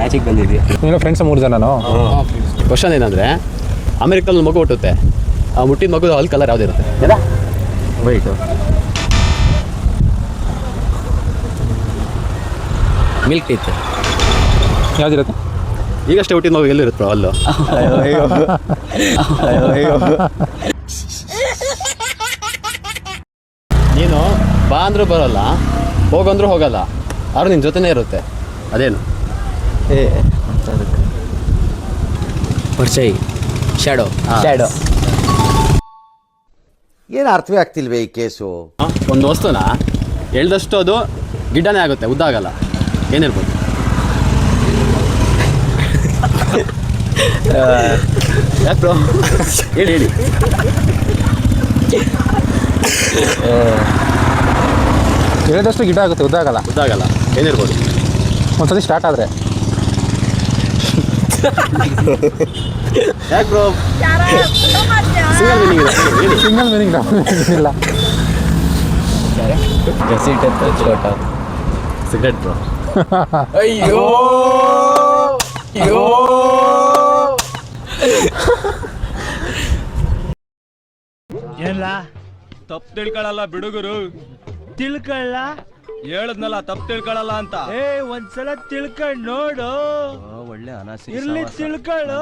ಮ್ಯಾಚಿಗೆ ಬಂದಿದ್ವಿ. ನೀನು friends 3 ಜನನೋ? Question ಏನಂದರೆ, ಅಮೆರಿಕಲ್ಲಿ ಮಗು ಹುಟ್ಟುತ್ತೆ, ಆ ಮುಟ್ಟಿದ ಮಗು ಅಲ್ಲಿ ಕಲರ್ ಯಾವುದಿರುತ್ತೆ? ವೈಟು. Milk teeth. ಯಾವುದಿರುತ್ತೆ? ಈಗಷ್ಟೇ ಹುಟ್ಟಿದ ಮಗು ಎಲ್ಲಿರುತ್ತೆ ಬ್ರೋ ಅಲ್ಲೂ? ನೀನು ಬಾ ಅಂದ್ರೂ ಬರೋಲ್ಲ, ಹೋಗಂದ್ರೂ ಹೋಗಲ್ಲ, ಆದ್ರೂ ನಿನ್ನ ಜೊತೆನೇ ಇರುತ್ತೆ. ಅದೇನು? ಪರ್ಚೈ. ಶ್ಯಾಡೋ. ಏನು ಅರ್ಥವೇ ಆಗ್ತಿಲ್ವೇ ಈ ಕೇಸು? ಒಂದು ವಸ್ತುನ ಎಳ್ದಷ್ಟು ಅದು ಗಿಡ್ಡನೇ ಆಗುತ್ತೆ, ಉದ್ದ ಆಗಲ್ಲ. ಏನಿರ್ಬೋದು? ಯಾಕೆ ಬ್ರೋ? ಹೇಳಿ. ಹೇಳಿದಷ್ಟು ಗಿಡ ಆಗುತ್ತೆ, ಉದ್ದಾಗಲ್ಲ. ಏನಿರ್ಬೋದು? ಒಂದ್ಸತಿ ಸ್ಟಾರ್ಟ್ ಆದರೆ. ಯಾಕೆ ಬ್ರೋ? ಸಿಂಗಲ್ ಮೀನಿಂಗ್ ಇಲ್ಲ. Cigarette bro. ಅಯ್ಯೋ ಏನ್ಲ ತಪ್ಪು ತಿಳ್ಕೊಳಲ್ಲ ಬಿಡುಗರು. ತಿಳ್ಕೊಳ್ಳ ಹೇಳದ್ನಲ್ಲ, ತಪ್ಪು ತಿಳ್ಕೊಳಲ್ಲ ಅಂತ. ಒಂದ್ಸಲ ತಿಳ್ಕೊಂಡ್ ನೋಡು, ಒಳ್ಳೆ ಅನಾಸಿ ಇರ್ಲಿ ತಿಳ್ಕೊಳ್ಳು.